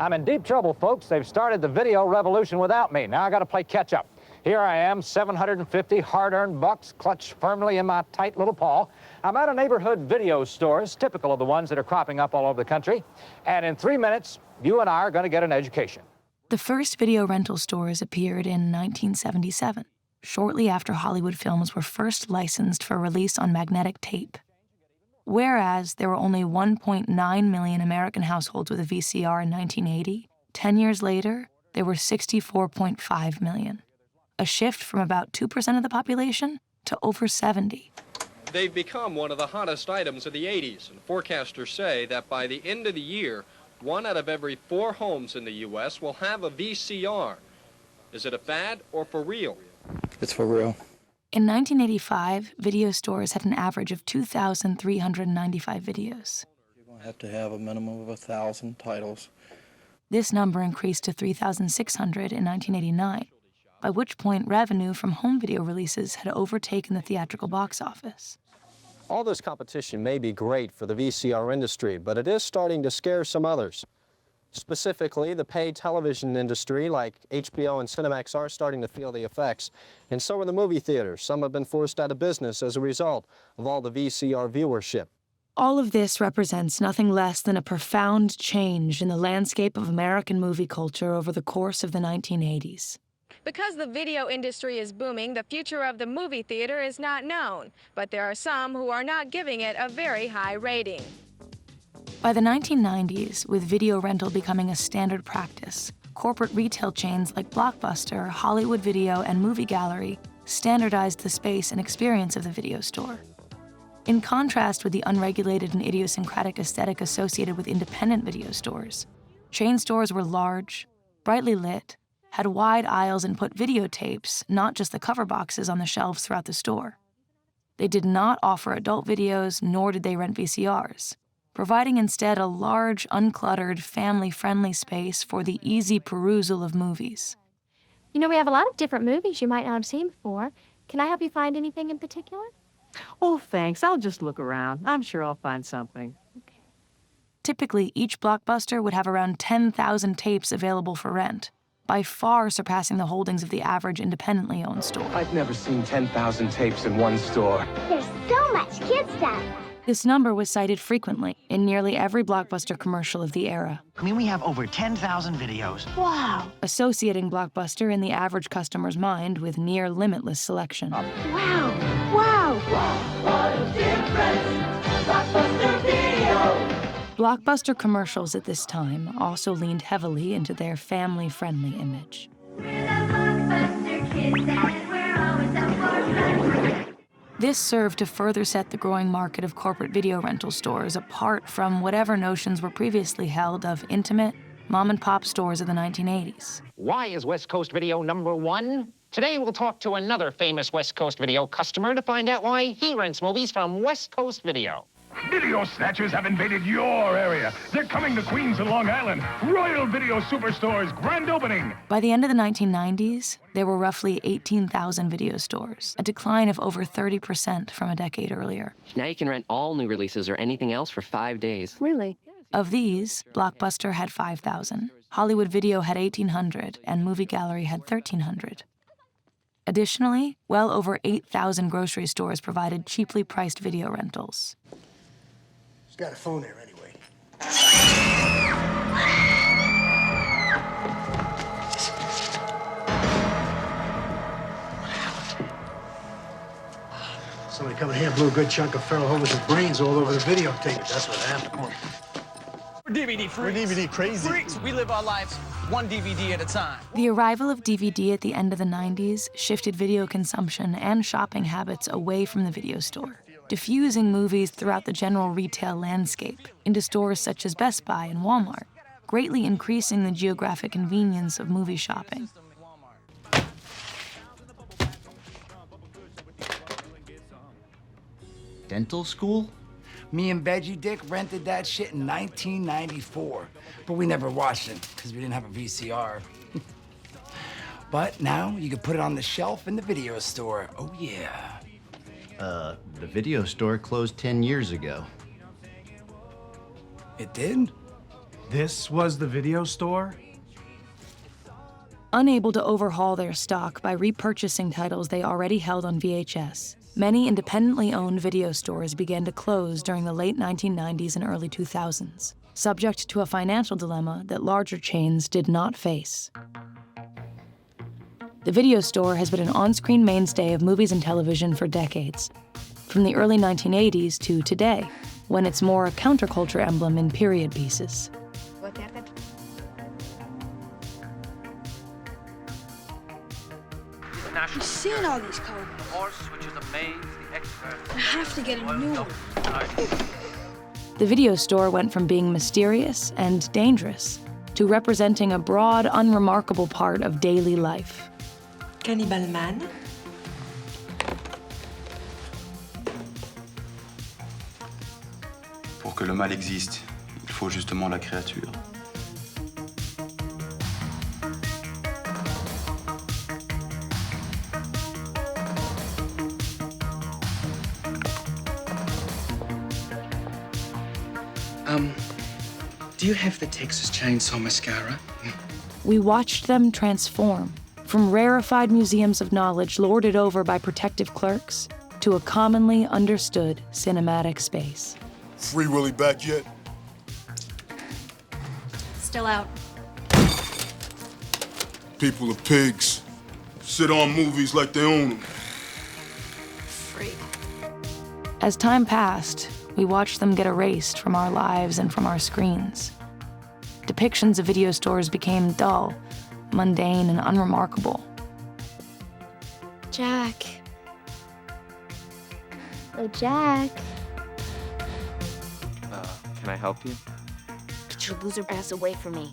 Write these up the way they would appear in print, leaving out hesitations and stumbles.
I'm in deep trouble, folks. They've started the video revolution without me. Now I got to play catch up. Here I am, 750 hard-earned bucks clutched firmly in my tight little paw. I'm at a neighborhood video stores, typical of the ones that are cropping up all over the country. And in 3 minutes, you and I are going to get an education. The first video rental stores appeared in 1977, shortly after Hollywood films were first licensed for release on magnetic tape. Whereas there were only 1.9 million American households with a VCR in 1980, 10 years later, there were 64.5 million. A shift from about 2% of the population to over 70. They've become one of the hottest items of the 80s, and forecasters say that by the end of the year, 1 out of every 4 homes in the U.S. will have a VCR. Is it a fad or for real? It's for real. In 1985, video stores had an average of 2,395 videos. You're going to have a minimum of 1,000 titles. This number increased to 3,600 in 1989, by which point revenue from home video releases had overtaken the theatrical box office. All this competition may be great for the VCR industry, but it is starting to scare some others. Specifically, the paid television industry, like HBO and Cinemax, are starting to feel the effects. And so are the movie theaters. Some have been forced out of business as a result of all the VCR viewership. All of this represents nothing less than a profound change in the landscape of American movie culture over the course of the 1980s. Because the video industry is booming, the future of the movie theater is not known, but there are some who are not giving it a very high rating. By the 1990s, with video rental becoming a standard practice, corporate retail chains like Blockbuster, Hollywood Video, and Movie Gallery standardized the space and experience of the video store. In contrast with the unregulated and idiosyncratic aesthetic associated with independent video stores, chain stores were large, brightly lit, had wide aisles, and put videotapes, not just the cover boxes, on the shelves throughout the store. They did not offer adult videos, nor did they rent VCRs, providing instead a large, uncluttered, family-friendly space for the easy perusal of movies. You know, we have a lot of different movies you might not have seen before. Can I help you find anything in particular? Oh, thanks. I'll just look around. I'm sure I'll find something. Okay. Typically, each Blockbuster would have around 10,000 tapes available for rent, by far surpassing the holdings of the average independently owned store. I've never seen 10,000 tapes in one store. There's so much kids stuff. This number was cited frequently in nearly every Blockbuster commercial of the era. I mean, we have over 10,000 videos. Wow. Associating Blockbuster in the average customer's mind with near limitless selection. Wow. Wow. What a difference. Blockbuster Video. Blockbuster commercials at this time also leaned heavily into their family-friendly image. We're the Blockbuster kids and we're always up for fun. This served to further set the growing market of corporate video rental stores apart from whatever notions were previously held of intimate, mom-and-pop stores of the 1980s. Why is West Coast Video #1? Today we'll talk to another famous West Coast Video customer to find out why he rents movies from West Coast Video. Video snatchers have invaded your area. They're coming to Queens and Long Island. Royal Video Superstore's grand opening. By the end of the 1990s, there were roughly 18,000 video stores, a decline of over 30% from a decade earlier. Now you can rent all new releases or anything else for 5 days. Really? Of these, Blockbuster had 5,000, Hollywood Video had 1,800, and Movie Gallery had 1,300. Additionally, well over 8,000 grocery stores provided cheaply priced video rentals. He's got a phone there anyway. Somebody coming here blew a good chunk of Farrell Homer's brains all over the videotape. That's what happened. We're DVD freaks. We're DVD crazy. Freaks. We live our lives one DVD at a time. The arrival of DVD at the end of the 90s shifted video consumption and shopping habits away from the video store, diffusing movies throughout the general retail landscape into stores such as Best Buy and Walmart, greatly increasing the geographic convenience of movie shopping. Dental school? Me and Veggie Dick rented that shit in 1994, but we never watched it because we didn't have a VCR. But now you can put it on the shelf in the video store. Oh, yeah. The video store closed 10 years ago. It did? This was the video store? Unable to overhaul their stock by repurchasing titles they already held on VHS, many independently owned video stores began to close during the late 1990s and early 2000s, subject to a financial dilemma that larger chains did not face. The video store has been an on-screen mainstay of movies and television for decades, from the early 1980s to today, when it's more a counterculture emblem in period pieces. What happened? I've seen all these colors. The horse which is amazed, the expert. I have to get a new one. The video store went from being mysterious and dangerous to representing a broad, unremarkable part of daily life. Cannibal Man? Pour que le mal existe, il faut justement la créature. Do you have the Texas Chainsaw Mascara? We watched them transform, from rarefied museums of knowledge lorded over by protective clerks to a commonly understood cinematic space. Free Willy back yet? Still out. People are pigs. Sit on movies like they own them. Freak. As time passed, we watched them get erased from our lives and from our screens. Depictions of video stores became dull, mundane, and unremarkable. Jack. Oh, Jack. Can I help you? Get your loser ass away from me.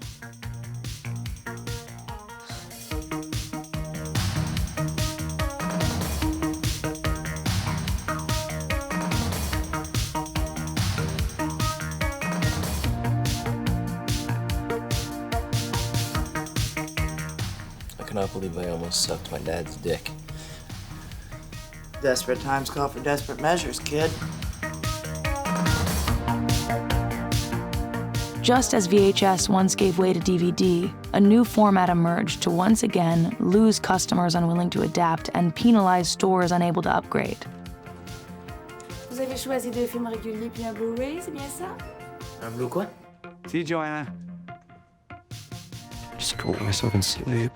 I cannot believe I almost sucked my dad's dick. Desperate times call for desperate measures, kid. Just as VHS once gave way to DVD, a new format emerged to once again lose customers unwilling to adapt and penalize stores unable to upgrade. Vous avez choisi 2 films réguliers puis un Blu-ray, c'est bien ça? Un blue quoi? See, Joanna? Just caught myself in sleep.